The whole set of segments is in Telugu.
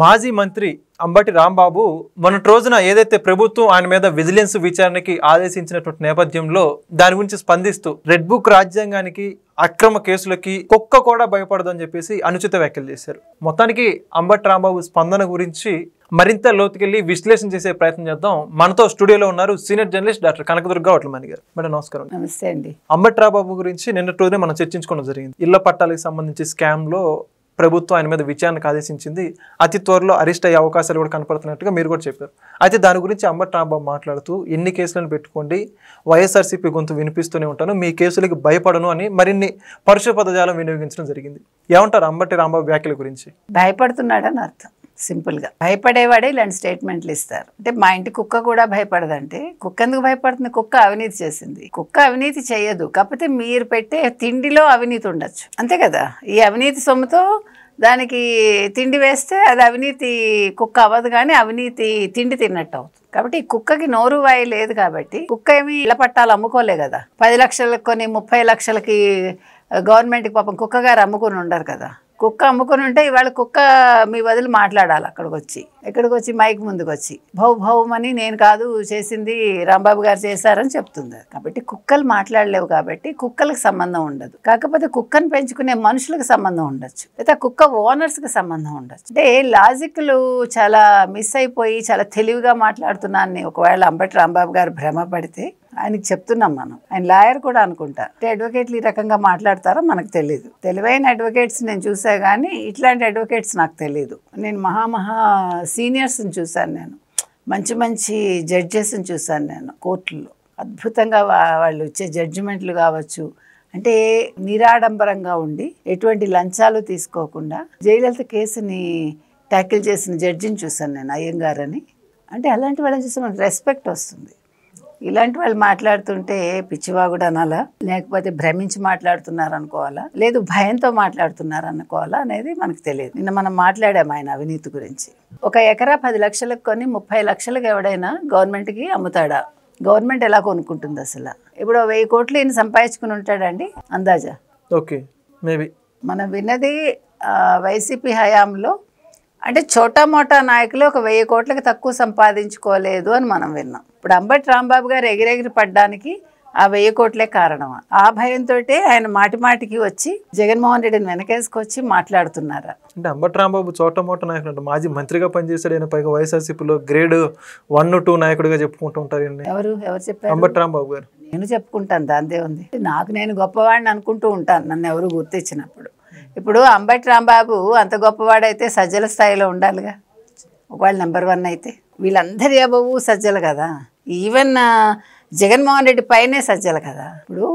మాజీ మంత్రి అంబటి రాంబాబు మొన్నటి రోజున ఏదైతే ప్రభుత్వం ఆయన మీద విజిలెన్స్ విచారణకి ఆదేశించినటువంటి నేపథ్యంలో దాని గురించి స్పందిస్తూ రెడ్ బుక్ రాజ్యాంగానికి అక్రమ కేసులకి కుక్క కూడా భయపడదు అని చెప్పేసి అనుచిత వ్యాఖ్యలు చేశారు. మొత్తానికి అంబటి రాంబాబు స్పందన గురించి మరింత లోతుకెళ్ళి విశ్లేషణ చేసే ప్రయత్నం చేద్దాం. మనతో స్టూడియోలో ఉన్నారు సీనియర్ జర్నలిస్ట్ డాక్టర్ కనకదుర్గ వట్లమణి గారు. మేడం నమస్కారం. నమస్తే అండి. అంబటి రాంబాబు గురించి నిన్నటి రోజునే మనం చర్చించుకోవడం జరిగింది. ఇళ్ల పట్టాలకు సంబంధించి స్కామ్ లో ప్రభుత్వం ఆయన మీద విచారణకు ఆదేశించింది. అతి త్వరలో అరెస్ట్ అయ్యే అవకాశాలు కూడా కనపడుతున్నట్టుగా మీరు కూడా చెప్పారు. అయితే దాని గురించి అంబటి రాంబాబు మాట్లాడుతూ ఎన్ని కేసులను పెట్టుకోండి, వైఎస్ఆర్సీపీ గొంతు వినిపిస్తూనే ఉంటాను, మీ కేసులకి భయపడను అని మరిన్ని పరుష పదజాలం వినియోగించడం జరిగింది. ఏమంటారు అంబటి రాంబాబు వ్యాఖ్యల గురించి? భయపడుతున్నాడని అర్థం. సింపుల్గా భయపడేవాడే ఇలాంటి స్టేట్మెంట్లు ఇస్తారు. అంటే మా ఇంటి కుక్క కూడా భయపడదంటే కుక్క ఎందుకు భయపడుతుంది? కుక్క అవినీతి చేసింది. కుక్క అవినీతి చేయదు. కాకపోతే మీరు పెట్టే తిండిలో అవినీతి ఉండొచ్చు, అంతే కదా. ఈ అవినీతి సొమ్ముతో దానికి తిండి వేస్తే అది అవినీతి కుక్క అవ్వదు, కానీ అవినీతి తిండి తిన్నట్టు అవుతుంది. కాబట్టి ఈ కుక్కకి నోరు వాయి లేదు కాబట్టి కుక్క ఏమి ఇళ్ల పట్టాలు అమ్ముకోలే కదా. 10 లక్షలకు కొని 30 లక్షలకి గవర్నమెంట్కి పాపం కుక్క గారు అమ్ముకుని ఉండరు కదా. కుక్క అమ్ముకుని ఉంటే ఇవాళ కుక్క మీ బదులు మాట్లాడాలి. ఎక్కడికి వచ్చి మైక్ ముందుకు వచ్చి భౌమని నేను కాదు చేసింది, రాంబాబు గారు చేశారని చెప్తుంది. కాబట్టి కుక్కలు మాట్లాడలేవు కాబట్టి కుక్కలకు సంబంధం ఉండదు. కాకపోతే కుక్కను పెంచుకునే మనుషులకు సంబంధం ఉండొచ్చు, లేదా కుక్క ఓనర్స్కి సంబంధం ఉండొచ్చు. అంటే లాజిక్లు చాలా మిస్ అయిపోయి చాలా తెలివిగా మాట్లాడుతున్నాను ఒకవేళ అంబటి రాంబాబు గారు భ్రమపడితే ఆయనకి చెప్తున్నాం మనం. ఆయన లాయర్ కూడా అనుకుంటా. అంటే అడ్వకేట్లు ఈ రకంగా మాట్లాడతారో మనకు తెలియదు. తెలివైన అడ్వకేట్స్ నేను చూసా కానీ ఇట్లాంటి అడ్వకేట్స్ నాకు తెలియదు. నేను మహా సీనియర్స్ని చూశాను, నేను మంచి జడ్జెస్ని చూశాను నేను కోర్టుల్లో. అద్భుతంగా వాళ్ళు ఇచ్చే జడ్జిమెంట్లు కావచ్చు, అంటే నిరాడంబరంగా ఉండి ఎటువంటి లంచాలు తీసుకోకుండా జయలలిత కేసుని ట్యాకిల్ చేసిన జడ్జిని చూశాను నేను, అయ్యంగార్ అని. అంటే అలాంటి వాళ్ళని చూస్తే మనకు రెస్పెక్ట్ వస్తుంది. ఇలాంటి వాళ్ళు మాట్లాడుతుంటే పిచ్చివాగుడు అనాలా, లేకపోతే భ్రమించి మాట్లాడుతున్నారు అనుకోవాలా, లేదు భయంతో మాట్లాడుతున్నారు అనుకోవాలా అనేది మనకు తెలియదు. నిన్న మనం మాట్లాడాము ఆయన అవినీతి గురించి. 1 ఎకరా 10 లక్షలకు కొని 30 లక్షలకు ఎవడైనా గవర్నమెంట్కి అమ్ముతాడా? గవర్నమెంట్ ఎలా కొనుక్కుంటుంది అసలు? ఇప్పుడు 1000 కోట్లు ఈయన సంపాదించుకుని ఉంటాడండి అందాజా. ఓకే, మేబీ మనం విన్నది వైసీపీ హయాంలో అంటే చోటా మోటా నాయకులు 1000 కోట్లకి తక్కువ సంపాదించుకోలేదు అని మనం విన్నాం. ఇప్పుడు అంబటి రాంబాబు గారు ఎగిరెగిరి పడ్డానికి ఆ 1000 కోట్లే కారణమా? ఆ భయంతో ఆయన మాటికి వచ్చి జగన్మోహన్ రెడ్డిని వెనకేసుకొచ్చి మాట్లాడుతున్నారా? అంటే అంబటి రాంబాబు చోట మోట నాయకుడు అంటే మాజీ మంత్రిగా పనిచేశాడు. ఆయన పైగా వైఎస్ఆర్సీపీలో గ్రేడ్ 1, 2 నాయకుడిగా చెప్పుకుంటూ ఉంటారు. ఎవరు చెప్పారు? అంబటి రాంబాబు గారు. నేను చెప్పుకుంటాను, దాందే ఉంది. నేను గొప్పవాడిని అనుకుంటూ ఉంటాను నన్ను ఎవరు గుర్తించినప్పుడు. ఇప్పుడు అంబటి రాంబాబు అంత గొప్పవాడైతే సజ్జల స్థాయిలో ఉండాలిగా. ఒకవేళ నెంబర్ 1 అయితే వీళ్ళందరి అబవు సజ్జలు కదా. ఈవెన్ జగన్మోహన్ రెడ్డి పైనే సజ్జలు కదా. ఇప్పుడు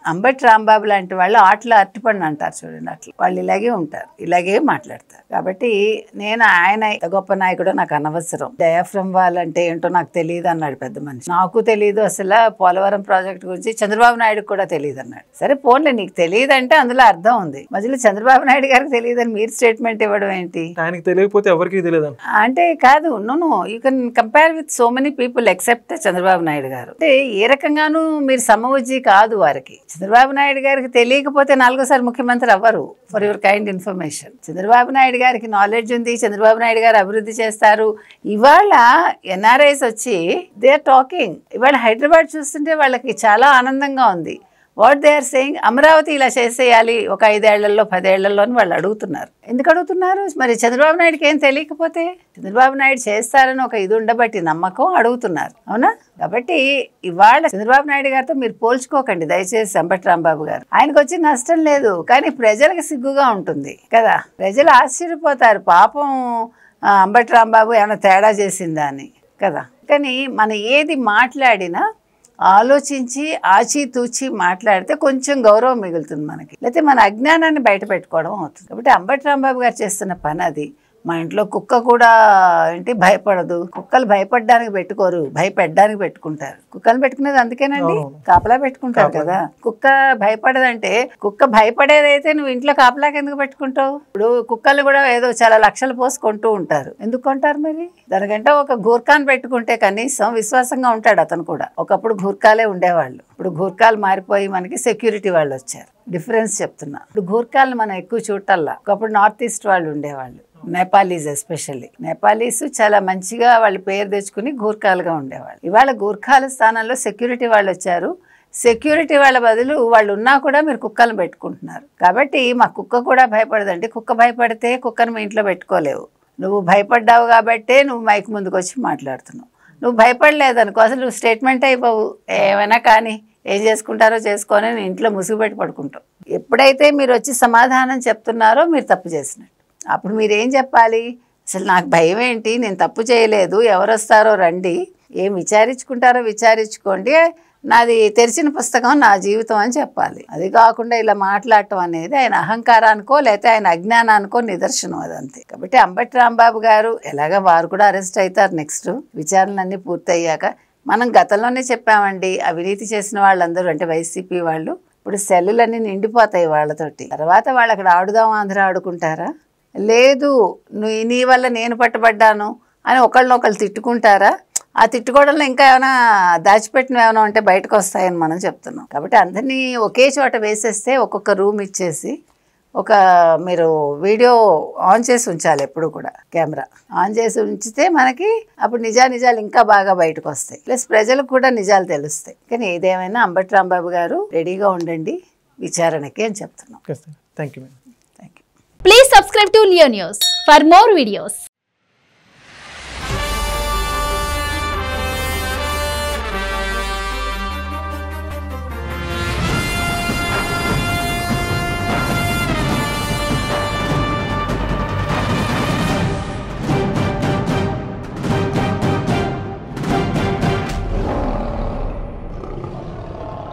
అంబటి రాంబాబు లాంటి వాళ్ళు ఆటలు అరటిపండు అంటారు చూడండి, అట్లా వాళ్ళు ఇలాగే ఉంటారు, ఇలాగే మాట్లాడతారు. కాబట్టి నేను ఆయన గొప్ప నాయకుడు నాకు అనవసరం, డయాఫ్రమ్ వాల్ అంటే ఏంటో నాకు తెలియదు అన్నాడు పెద్ద మనిషి. నాకు తెలియదు అసలు పోలవరం ప్రాజెక్ట్ గురించి, చంద్రబాబు నాయుడుకి కూడా తెలియదు అన్నాడు. సరే పోన్లే, నీకు తెలియదు అంటే అందులో అర్థం ఉంది. మధ్యలో చంద్రబాబు నాయుడు గారికి తెలియదని మీరు స్టేట్మెంట్ ఇవ్వడం ఏంటి? ఆయనకి తెలియకపోతే ఎవరికి తెలియదు అంటే కాదు. No, you can compare with so many people except Chandrababu Naidu garu. అంటే ఏ రకంగానూ మీరు సమవుజ్జి కాదు వారికి. చంద్రబాబు నాయుడు గారికి తెలియకపోతే 4వ సారి ముఖ్యమంత్రి అవ్వరు. For your kind information, Chandrababu Naidu గారికి నాలెడ్జ్ ఉంది, చంద్రబాబు నాయుడు గారు అభివృద్ధి చేస్తారు. ఇవాళ ఎన్ఆర్ఐస్ వచ్చి దే ఆర్ టాకింగ్. ఇవాళ హైదరాబాద్ చూస్తుంటే వాళ్ళకి చాలా ఆనందంగా ఉంది. What they are saying, Amaravati ఇలా చేసేయాలి ఒక 5 ఏళ్లలో 10 ఏళ్లలో అని వాళ్ళు అడుగుతున్నారు. ఎందుకు అడుగుతున్నారు? మరి చంద్రబాబు నాయుడుకి ఏం తెలియకపోతే, చంద్రబాబు నాయుడు చేస్తారని ఒక ఇది ఉండబట్టి నమ్మకం అడుగుతున్నారు, అవునా? కాబట్టి ఇవాళ చంద్రబాబు నాయుడు గారితో మీరు పోల్చుకోకండి దయచేసి. అంబటి రాంబాబు గారు ఆయనకు వచ్చి నష్టం లేదు, కానీ ప్రజలకు సిగ్గుగా ఉంటుంది కదా. ప్రజలు ఆశ్చర్యపోతారు, పాపం అంబటి రాంబాబు ఏమైనా తేడా చేసిందా అని కదా. కానీ మనం ఏది మాట్లాడినా ఆలోచించి ఆచితూచి మాట్లాడితే కొంచెం గౌరవం మిగులుతుంది మనకి, లేకపోతే మన అజ్ఞానాన్ని బయట పెట్టుకోవడం అవుతుంది. కాబట్టి అంబటి రాంబాబు గారు చేస్తున్న పని అది. మా ఇంట్లో కుక్క కూడా ఏంటి భయపడదు. కుక్కలు భయపడడానికి పెట్టుకోరు, భయపెట్టడానికి పెట్టుకుంటారు. కుక్కలు పెట్టుకునేది అందుకేనండి, కాపలా పెట్టుకుంటారు కదా. కుక్క భయపడదంటే, కుక్క భయపడేదైతే నువ్వు ఇంట్లో కాపలాకి ఎందుకు పెట్టుకుంటావు? ఇప్పుడు కుక్కలు కూడా ఏదో చాలా లక్షలు పోసి కొంటూ ఉంటారు. ఎందుకు కొంటారు మరి? దానికంటే ఒక గూర్ఖాన్ పెట్టుకుంటే కనీసం విశ్వాసంగా ఉంటాడు అతను కూడా. ఒకప్పుడు గూర్ఖాలే ఉండేవాళ్ళు, ఇప్పుడు గూర్ఖాలు మారిపోయి మనకి సెక్యూరిటీ వాళ్ళు వచ్చారు. డిఫరెన్స్ చెప్తున్నా. ఇప్పుడు గూర్ఖాలను మనం ఎక్కువ చూడటల్లా. ఒకప్పుడు నార్త్ ఈస్ట్ వాళ్ళు ఉండేవాళ్ళు, నేపాలీస్ ఎస్పెషల్లీ నేపాలీస్ చాలా మంచిగా వాళ్ళ పేరు తెచ్చుకుని గూర్ఖాలుగా ఉండేవాళ్ళు. ఇవాళ గూర్ఖాల స్థానంలో సెక్యూరిటీ వాళ్ళు వచ్చారు. సెక్యూరిటీ వాళ్ళ బదులు వాళ్ళు ఉన్నా కూడా మీరు కుక్కలను పెట్టుకుంటున్నారు. కాబట్టి మా కుక్క కూడా భయపడదండి. కుక్క భయపడితే కుక్కను మీ ఇంట్లో పెట్టుకోలేవు. నువ్వు భయపడ్డావు కాబట్టే నువ్వు మైక్ ముందుకు వచ్చి మాట్లాడుతున్నావు. నువ్వు భయపడలేదనుకో అసలు నువ్వు స్టేట్మెంట్ అయిపోవు. ఏమైనా కానీ ఏం చేసుకుంటారో చేసుకొని నేను ఇంట్లో ముసుగు పెట్టి పడుకుంటావు. ఎప్పుడైతే మీరు వచ్చి సమాధానం చెప్తున్నారో మీరు తప్పు చేసినట్టు. అప్పుడు మీరేం చెప్పాలి? అసలు నాకు భయం ఏంటి, నేను తప్పు చేయలేదు, ఎవరు వస్తారో రండి, ఏం విచారించుకుంటారో విచారించుకోండి, నాది తెరిచిన పుస్తకం నా జీవితం అని చెప్పాలి. అది కాకుండా ఇలా మాట్లాడటం అనేది ఆయన అహంకారానికో లేకపోతే ఆయన అజ్ఞానానికో నిదర్శనం అదంతే. కాబట్టి అంబటి రాంబాబు గారు ఎలాగ వారు కూడా అరెస్ట్ అవుతారు నెక్స్ట్ విచారణలన్నీ పూర్తయ్యాక. మనం గతంలోనే చెప్పామండి, అవినీతి చేసిన వాళ్ళందరూ అంటే వైసీపీ వాళ్ళు ఇప్పుడు సెల్లులన్నీ నిండిపోతాయి వాళ్ళతోటి. తర్వాత వాళ్ళు అక్కడ ఆడుదాం ఆంధ్ర ఆడుకుంటారా? లేదు, నీ వల్ల నేను పట్టుబడ్డాను అని ఒకళ్ళనొకళ్ళు తిట్టుకుంటారా? ఆ తిట్టుకోవడంలో ఇంకా ఏమైనా దాచిపెట్టిన ఏమైనా ఉంటే బయటకు వస్తాయని మనం చెప్తున్నాం. కాబట్టి అందరినీ ఒకే చోట వేసేస్తే ఒక్కొక్క రూమ్ ఇచ్చేసి మీరు వీడియో ఆన్ చేసి ఉంచాలి. ఎప్పుడు కూడా కెమెరా ఆన్ చేసి ఉంచితే మనకి అప్పుడు నిజాలు ఇంకా బాగా బయటకు వస్తాయి. ప్లస్ ప్రజలకు కూడా నిజాలు తెలుస్తాయి. కానీ ఏదేమైనా అంబటి రాంబాబు గారు రెడీగా ఉండండి విచారణకి అని చెప్తున్నాం. Thank you. Please subscribe to Leo News for more videos.